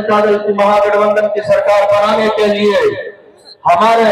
जनता दल की महागठबंधन की सरकार बनाने के लिए हमारे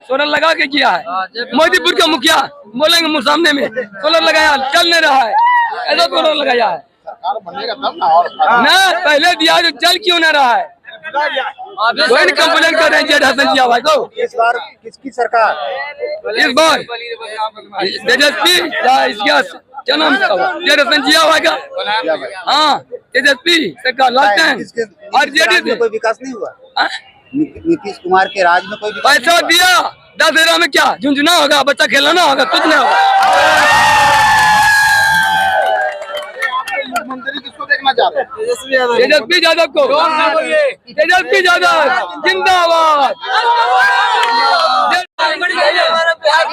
सोलर लगा के किया है। मोदीपुर का मुखिया बोलेंगे मुँह सामने में सोलर लगाया, चल नहीं रहा है। ऐसा सोलर लगाया है ना, पहले दिया तो चल क्यों ना रहा है। कोई कंप्लेंट कर रहे हैं जेड हसन जिया भाई को। इस बार किसकी सरकार? इस बार तेजस्वी क्या नाम जेड हसन जिया भाई का। हाँ तेजस्वी सरकार लगता है। और जेडी कोई विकास नहीं हुआ? नीतीश कुमार के राज में कोई पैसा दिया 10,000 में क्या झुंझुना होगा, बच्चा खेलना होगा, कुछ नहीं होगा। मुख्यमंत्री किसको देखना चाहते हैं? तेजस्वी यादव को। तेजस्वी यादव जिंदाबाद।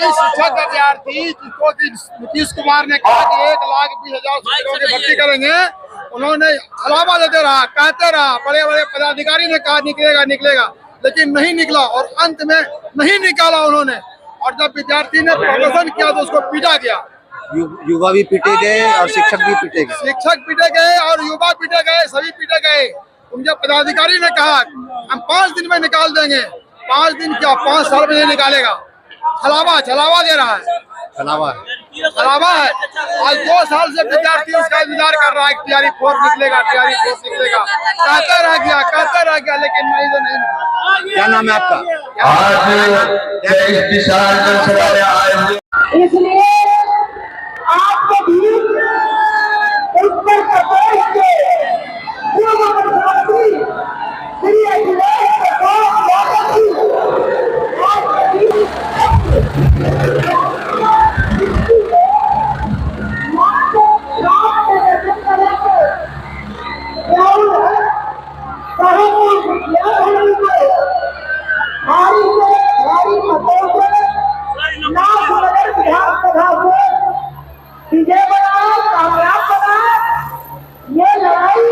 शिक्षक विद्यार्थी जिसको नीतीश कुमार ने कहा कि 1,20,000 शिक्षकों की भर्ती करेंगे, उन्होंने छलावा देते रहा, कहते रहा, बड़े बड़े पदाधिकारी ने कहा निकलेगा निकलेगा, लेकिन नहीं निकला और अंत में नहीं निकाला उन्होंने। और जब विद्यार्थी ने प्रदर्शन किया तो उसको पीटा गया। युवा भी पीटे गए और शिक्षक भी पीटे गए। शिक्षक पीटे गए और युवा पीटे गए, सभी पीटे गए। उनके पदाधिकारी ने कहा हम 5 दिन में निकाल देंगे। 5 दिन क्या, 5 साल में नहीं निकालेगा। छलावा दे रहा है। छलावा है। आज 2 साल से विद्यार्थी उसका इंतजार कर रहा है। तैयारी फोर्स निकलेगा, तैयारी फोर्स निकलेगा, कहते रह गया, लेकिन नहीं तो नहीं निकला। क्या नाम है आपका? इसलिए आपके बीच उत्तर प्रदेश के पूर्व मुख्यमंत्री श्री अखिलेश प्रसाद यादव विजय बना, कामयाब बना। ये लड़ाई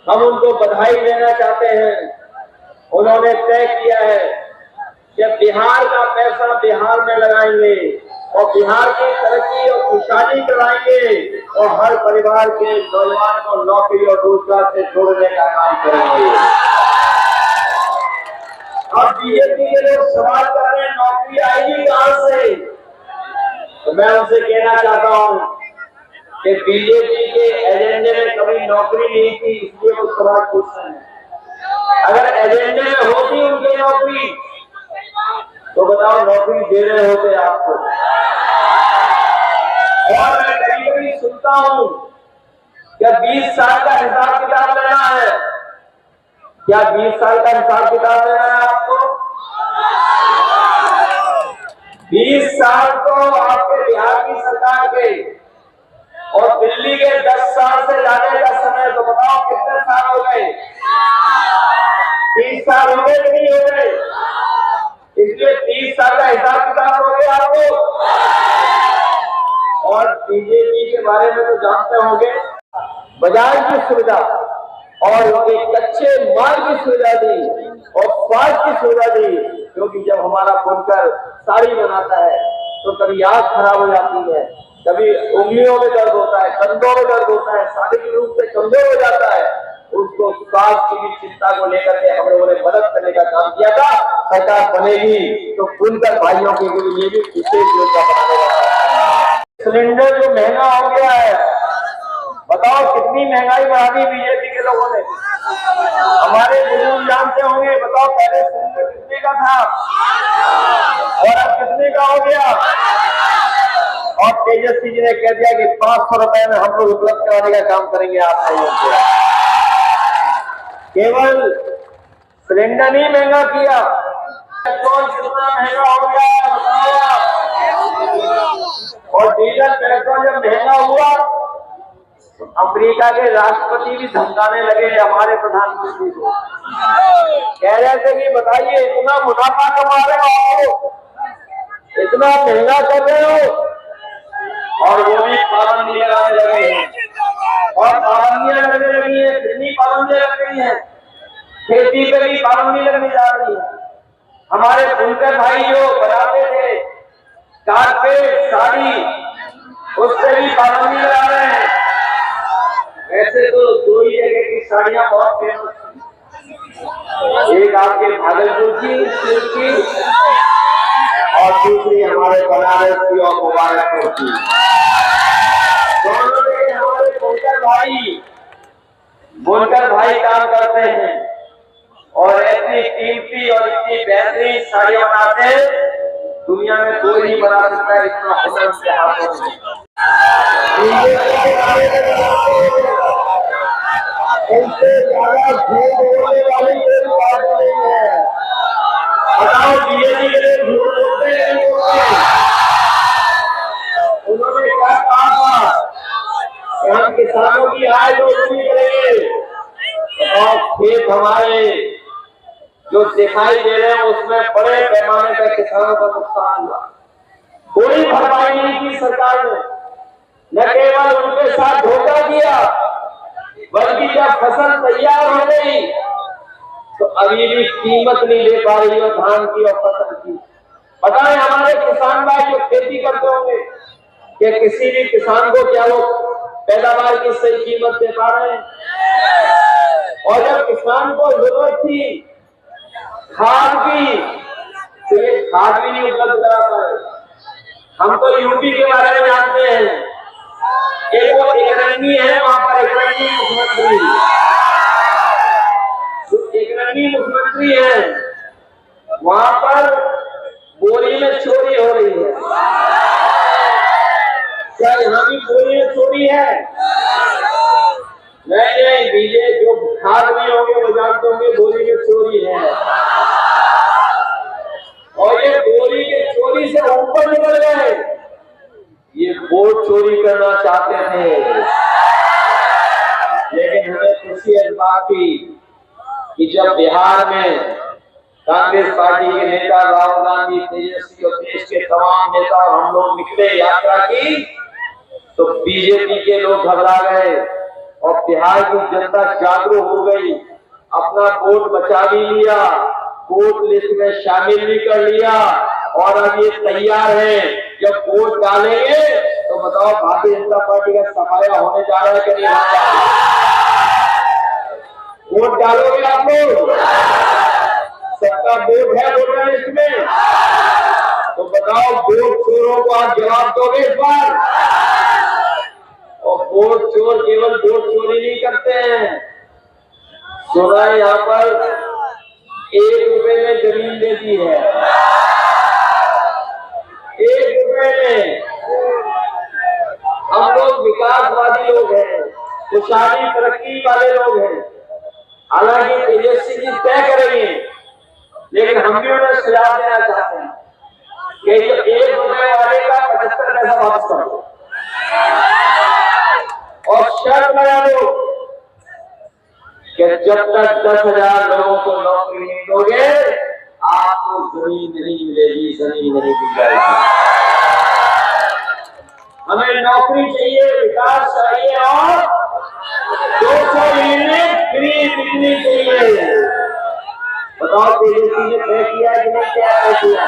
हम उनको बधाई देना चाहते हैं। उन्होंने तय किया है कि बिहार का पैसा बिहार में लगाएंगे और बिहार की तरक्की और खुशहाली कराएंगे और हर परिवार के नौजवान को नौकरी और रोजगार से जोड़ने का काम करेंगे। अब बीजेपी के लोग सवाल कर रहे हैं नौकरी आएगी कहां से, तो मैं उनसे कहना चाहता हूं कि बीजेपी के एजेंडे में कभी नौकरी नहीं थी, इसलिए वो सवाल पूछ रहे हैं। अगर एजेंडे में होती उनकी नौकरी तो बताओ नौकरी दे रहे होते आपको। और मैं कभी सुनता हूं क्या 20 साल का हिसाब किताब लेना है? क्या 20 साल का हिसाब किताब लेना है आपको? 20 साल तो आपके बिहार की सरकार के और दिल्ली के 10 साल से जाने का समय, तो बताओ कितने साल हो गए? 30 साल हो गए कि नहीं हो गए? इसलिए 30 साल का हिसाब किताब हो गया आपको। होंगे, बाजार की सुविधा और एक कच्चे माल की सुविधा दी और स्वास्थ्य की सुविधा दी, क्योंकि जब हमारा बुनकर साड़ी बनाता है तो कभी आंख खराब हो जाती है, कभी उंगलियों में दर्द होता है, कंधों में दर्द होता है, शारीरिक रूप से कमजोर हो जाता है, उसको स्वास्थ्य की चिंता को लेकर के हम लोगों ने मदद करने का काम किया था। सरकार बनेगी तो बुनकर भाइयों के लिए भी विशेष योजना बनाने का। सिलेंडर जो महंगा हो गया है, बताओ कितनी महंगाई बढ़ा दी बीजेपी के लोगों ने। हमारे बुजुर्ग जानते होंगे, बताओ पहले सिलेंडर कितने का था और अब कितने का हो गया। और तेजस्वी जी ने कह दिया कि 500 रुपए में हम लोग उपलब्ध कराने का काम करेंगे आप लोगों को। केवल सिलेंडर नहीं महंगा किया, पेट्रोल कितना महंगा हो गया है बताओ। और डीजल पेट्रोल जब महंगा हुआ तो अमेरिका के राष्ट्रपति भी धमकाने लगे हमारे प्रधानमंत्री को, कह रहे थे कि बताइए इतना मुनाफा कमा रहे हो आप लोग, इतना महंगा कर रहे हो, और वो भी पाबंदी लगाने लगे हैं। और पाबंदियां लगने लगी है, कितनी पाबंदियां लग गई है, खेती पे भी पाबंदी लगने जा रही है। हमारे बुनकर भाई जो बनाते थे कारपेट साड़ी, उस पे भी पाबंदी लगा रहे हैं। ऐसे तो दो ही जगह की साड़ियां बहुत फेमस थी, एक आपके भागलपुर की सिल्क की और दूसरी हमारे बनारस की और मुबारकपुर की। दोनों में हमारे बुनकर भाई काम करते हैं और ऐसी कीमती और इतनी बेहतरीन साड़ियां बनाते हैं, दुनिया में कोई नहीं बना सकता है इतना हुनर से हाथों में। इनसे ज्यादा झूठ बोलने वाली कोई बात नहीं है। बताओ बीजेपी के लिए झूठ बोलते हैं, उन्होंने क्या कहा था कि हम किसानों की आय दोगुनी करेंगे और खेत हमारे जो दिखाई दे रहे हैं उसमें बड़े पैमाने पर किसानों का नुकसान हुआ, कोई भरपाई नहीं की सरकार ने। न केवल उनके साथ धोखा किया, बल्कि जब फसल तैयार हो गई तो अभी भी कीमत नहीं ले पा रही है धान की और फसल की। बताएं हमारे किसान भाई जो खेती करते होंगे कि किसी भी किसान को क्या वो पैदावार की सही कीमत दे पा रहे हैं। और जब किसान को जरूरत थी खाद की तो ये खाद भी नहीं उपलब्ध करा पाए। हम तो यूपी के बारे में जानते हैं, एक वो एकरंगी है, वहां पर एकरंगी मुख्यमंत्री, एकरंगी मुख्यमंत्री है, वहां पर बोरी में चोरी हो रही है। क्या यहाँ भी बोरी में चोरी है? नहीं, बीजेपी जो खाद में होंगे वो जानते होंगे बोरी में चोरी है। और ये बोरी के चोरी से ऊपर निकल गए, ये वोट चोरी करना चाहते थे। लेकिन हमें खुशी है इस बात की कि जब बिहार में कांग्रेस पार्टी के नेता राहुल गांधी, तेजस्वी और देश के तमाम नेता और हम लोग निकले यात्रा की, तो बीजेपी के लोग घबरा गए और बिहार की जनता जागरूक हो गई, अपना वोट बचा भी लिया, वोट लिस्ट में शामिल भी कर लिया और अब ये तैयार है जब वोट डालेंगे तो बताओ भारतीय जनता पार्टी का सफाया होने जा रहा है कि नहीं होने जा रहा है? वोट डालोगे आप लोग? सबका वोट है वोटर लिस्ट में, तो बताओ वोट चोरों को आप जवाब दोगे इस बार? और वोट चोर केवल वोट चोरी नहीं करते हैं, सुना यहाँ पर 1 रुपए में जमीन देती है, 1 रुपए में। हम लोग विकासवादी लोग हैं, खुशहाली तरक्की वाले लोग हैं। हालांकि तेजस्वी जी तय करेंगे, लेकिन हम भी उन्हें सुझाव देना चाहते हैं कि जो 1 रुपए वाले का 75 पैसा वापस कर दो और शर्त लगा दो कि जब तक 10,000 लोगों को नौकरी नहीं दोगे आपको जमीन नहीं मिलेगी, जमीन नहीं मिल जाएगी। हमें नौकरी चाहिए, विकास चाहिए और 200 यूनिट फ्री बिजली चाहिए। बताओ बीजेपी ने तय किया कि नहीं तय किया?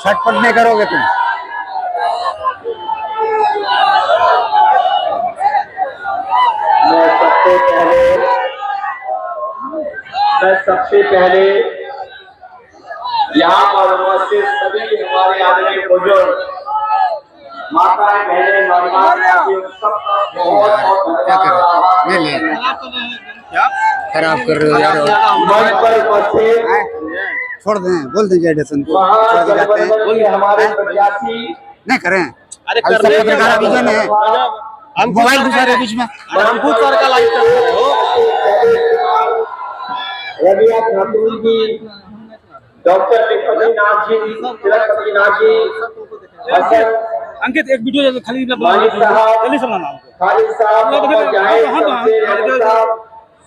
छटपट नहीं करोगे तुम। मैं सबसे पहले यहाँ पर उपस्थित सभी हमारे आदरणीय बुजुर्ग, माता बहनें, नौजवान साथियों, सबका बहुत बहुत धन्यवाद। क्या खराब कर रहे हो यार? मंच पर उपस्थित छोड़ दें, बोल देंगे एडिशन को। महागठबंधन के हमारे प्रत्याशी नहीं करें। अरे पत्रकार अभियान है, हम मोबाइल गुजारे बीच में रविया खातून जी, डॉक्टर लिखपतिनाथ जी, तिलकपतिनाथ जी, अंकित एक वीडियो खाली मानिक साहब, खालिद साहब, मोहम्मद जाहिद, शमशेर अहमद साहब,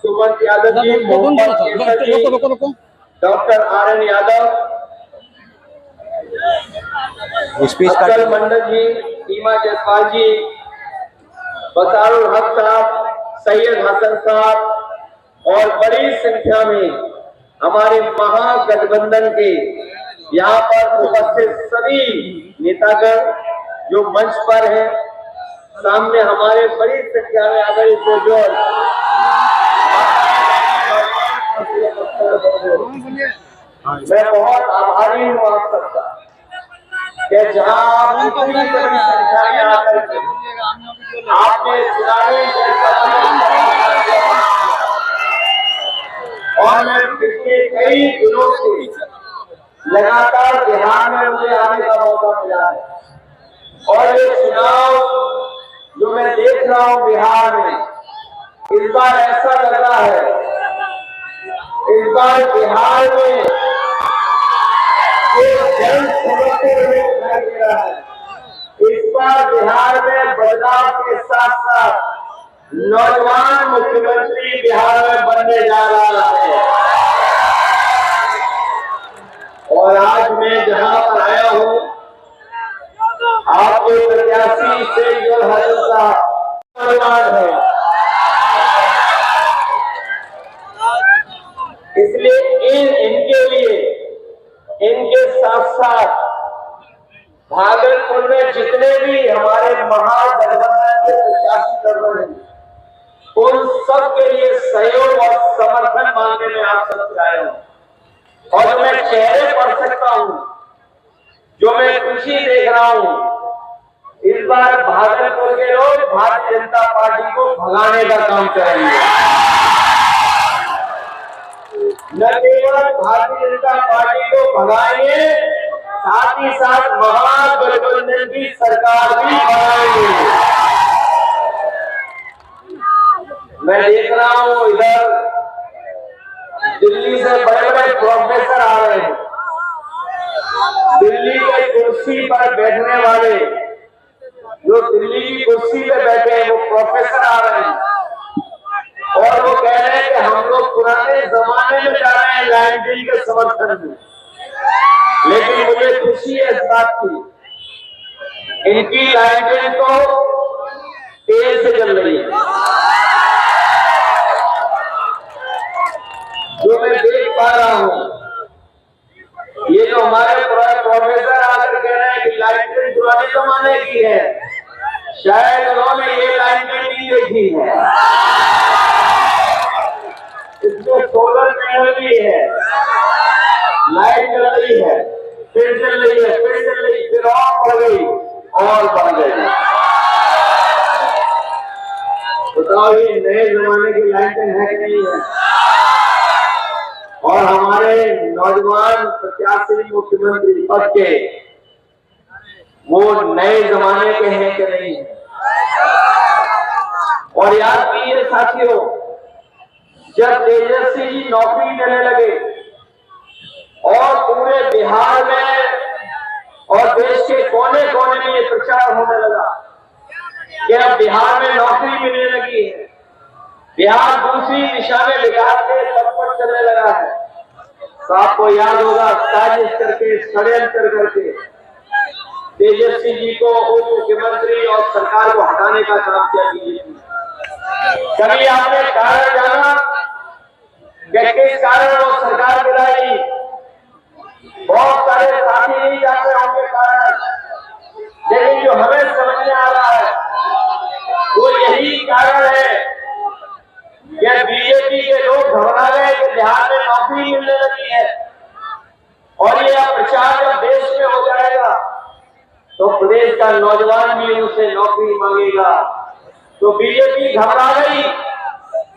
सुमंत यादव जी, मोहम्मद केसर जी, डॉक्टर आर.एन. यादव, अफजल मंडल जी, ईमा जायसवाल जी, बसारुल हक साहब, सैयद हसन साहब और बड़ी संख्या में हमारे महागठबंधन के यहाँ पर उपस्थित सभी नेतागण जो मंच पर हैं, सामने हमारे बड़ी संख्या में आदरणीय बुजुर्ग, मैं बहुत आभारी हूँ आप सबका कि जहाँ आप इतनी बड़ी संख्या में आकर आपने सुनामी और मैं पिछले कई दिनों से लगातार बिहार में मुझे आने का मौका मिला है और ये चुनाव जो मैं देख रहा हूँ बिहार में, इस बार ऐसा लग रहा है, इस बार बिहार में जन समझते हुए दिखाई दे रहा है। इस बार बिहार में बदलाव के साथ साथ नौजवान मुख्यमंत्री बिहार में बनने जा रहा है। और आज मैं जहां पर आया हूं, आपके प्रत्याशी से जो नौजवान है, इसलिए इनके लिए, इनके साथ साथ भागलपुर में जितने भी हमारे महागठबंधन के प्रत्याशी कर रहे हैं, उन सब के लिए सहयोग और समर्थन मांगने में आप सब आए हूं। और जो मैं चेहरे पढ़ सकता हूं, जो मैं खुशी देख रहा हूं, इस बार भागलपुर के लोग भारतीय जनता पार्टी को भगाने का काम करेंगे। न केवल भारतीय जनता पार्टी को भगाएंगे, साथ ही साथ महागठबंधन की सरकार भी बनाएंगे। मैं देख रहा हूं इधर दिल्ली से बड़े बड़े प्रोफेसर आ रहे हैं, दिल्ली के कुर्सी पर बैठने वाले, जो दिल्ली की कुर्सी पे बैठे हैं, वो प्रोफेसर आ रहे हैं और वो कह रहे हैं कि हम लोग पुराने जमाने में जा रहे हैं लाइन डील के समर्थन में। लेकिन मुझे खुशी है इस बात की, इनकी लाइटें तो तेल से जल रही है। जो मैं देख पा रहा हूं, ये जो हमारे प्रोफेसर आकर कह रहे हैं कि लाइटें पुराने जमाने की है, शायद उन्होंने ये लाइटें नहीं देखी है। इसमें सोलर पैनल भी है, लाइट जल रही है, फिर चल रही है, फिर चल रही, फिर ऑफ हो गई और बढ़ गई। बताओ ये नए जमाने की लाइटें है कि नहीं है? और हमारे नौजवान प्रत्याशी मुख्यमंत्री पद के, वो नए जमाने के हैं कि नहीं है? और याद कीजिए साथियों, जब तेजस्वी जी नौकरी देने लगे और पूरे बिहार में और देश के कोने कोने में ये प्रचार होने लगा कि अब बिहार में नौकरी मिलने लगी है, बिहार दूसरी दिशा में विकास के पथ पर चलने लगा है, तो आपको याद होगा साजिश करके, षड्यंत्र करके तेजस्वी जी को उप मुख्यमंत्री और सरकार को हटाने का काम किया बीजेपी। कभी आपने कारण जाना किस कारण वो सरकार गिराई? बहुत सारे साथी नहीं जानते होंगे कारण, लेकिन जो हमें समझ में आ रहा है वो यही कारण है कि बीजेपी के लोग घबरा गए कि बिहार में नौकरी मिलने लगी है और ये प्रचार जब देश में हो जाएगा तो प्रदेश का नौजवान भी उनसे नौकरी मांगेगा। तो बीजेपी घबरा गई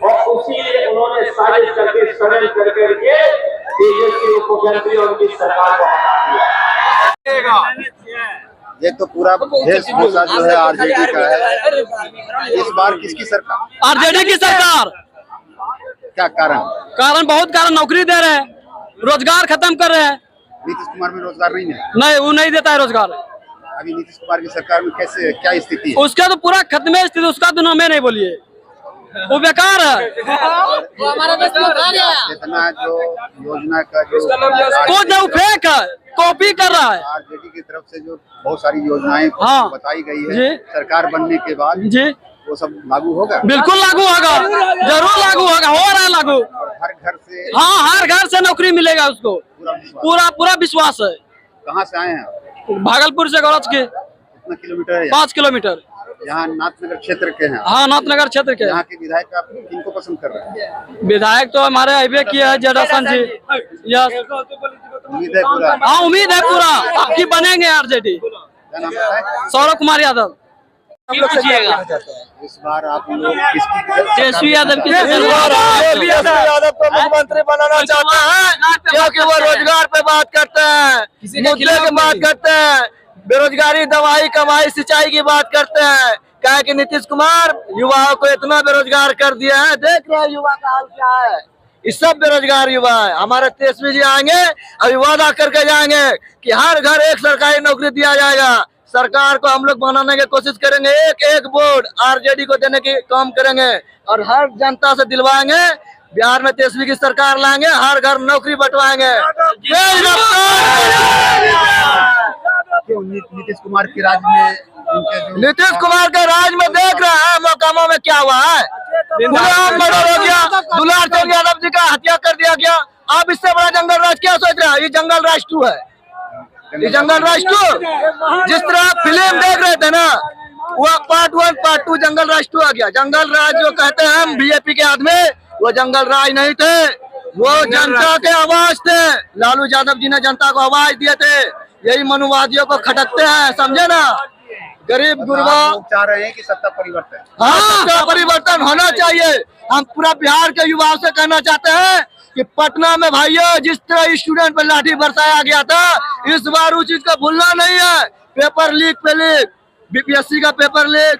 और उसी लिए उन्होंने साजिश करके, षड्यंत्र करके तेजस्वी उप मुख्यमंत्री और उनकी सरकार को हटा दिया। ये तो पूरा वेशभूषा जो है आरजेडी का है। इस बार किसकी सरकार? आरजेडी की सरकार। क्या कारण? कारण बहुत कारण, नौकरी दे रहे हैं, रोजगार खत्म कर रहे हैं। नीतीश कुमार में रोजगार नहीं है? नहीं, वो नहीं देता है रोजगार। अभी नीतीश कुमार की सरकार में कैसे, क्या स्थिति है? उसका तो पूरा खत्म है स्थिति, उसका तो मैं नहीं बोलिए, वो बेकार है। इतना जो योजना का जो वो फेक है, कॉपी कर रहा है। आरजेडी की तरफ से जो बहुत सारी योजनाएं हाँ, बताई गई है जी, सरकार बनने के बाद जी, वो सब लागू होगा? बिल्कुल लागू होगा, जरूर लागू होगा, हो रहा है लागू। हर घर से, हाँ, हर घर से नौकरी मिलेगा उसको, पूरा विश्वास है। कहाँ से आए हैं आप? भागलपुर से गौरज के। कितना किलोमीटर है? 5 किलोमीटर। यहाँ नाथनगर क्षेत्र के हैं? हाँ, नाथनगर क्षेत्र के। यहाँ के विधायक आप किनको पसंद कर रहे हैं? विधायक तो हमारे अबे किया है जडासन जी। यस, उम्मीद है पूरा? हाँ, उम्मीद है पूरा, आपकी बनेंगे आरजेडी। क्या नाम बताए? सौरभ कुमार यादव। हम लोग से क्या कहना चाहते हैं? इस बार आप लोग किसकी तेजस्वी यादव की तेजस्वी यादव को मुख्यमंत्री बनाना चाहते हैं क्योंकि वो रोजगार पे बात करते हैं, मुद्दे की बात करते हैं, बेरोजगारी, दवाई, कमाई, सिंचाई की बात करते हैं। क्या है कि नीतीश कुमार युवाओं को इतना बेरोजगार कर दिया है, देख रहे हैं युवा का हाल क्या है। इस सब बेरोजगार युवा है। हमारे तेजस्वी जी आएंगे, अभी वादा करके जाएंगे कि हर घर एक सरकारी नौकरी दिया जाएगा। सरकार को हम लोग बनाने की कोशिश करेंगे, एक एक वोट आरजेडी को देने की काम करेंगे और हर जनता से दिलवाएंगे। बिहार में तेजस्वी की सरकार लाएंगे, हर घर नौकरी बंटवाएंगे। क्यों नीतीश कुमार के राज में उनके जो नीतीश कुमार के राज में देख रहे हैं मोकामा में क्या हुआ है। गुलाम मर्डर हो गया, दुलार चंद यादव जी का हत्या कर दिया गया। आप इससे बड़ा जंगल राज क्या सोच रहे हैं? ये जंगल राज 2 है, ये जंगल राज 2। जिस तरह आप फिल्म देख रहे थे ना, वो पार्ट 1 पार्ट 2 जंगल राज 2 आ गया। जंगल राज जो कहते हैं हम बीजेपी के आदमी, वो जंगल राज नहीं थे, वो जनता के आवाज थे। लालू यादव जी ने जनता को आवाज दिए थे। यही मनुवादियों को खटकते हैं, समझे ना। गरीब गुरबा लोग चाह रहे हैं कि सत्ता परिवर्तन। हाँ, सत्ता परिवर्तन होना चाहिए। हम पूरा बिहार के युवाओं से कहना चाहते हैं कि पटना में भाइयों जिस तरह स्टूडेंट पर लाठी बरसाया गया था, इस बार उस चीज को भूलना नहीं है। पेपर लीक पे लीक, बीपीएससी का पेपर लीक,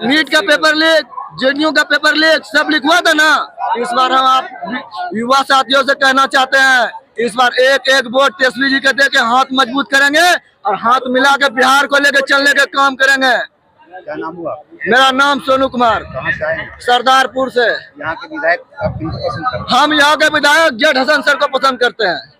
नीट का पेपर लीक, जेडीयू का पेपर लीक, सब लिख हुआ था ना। इस बार हम आप युवा साथियों से कहना चाहते हैं, इस बार एक एक वोट तेजस्वी जी के दे के हाथ मजबूत करेंगे और हाथ मिला के बिहार को लेकर चलने के काम करेंगे। क्या नाम हुआ? मेरा नाम सोनू कुमार, कहाँ से आए? सरदारपुर से। यहाँ के विधायक आप किनको पसंद करते हैं? हम यहाँ के विधायक जेठ हसन सर को पसंद करते हैं।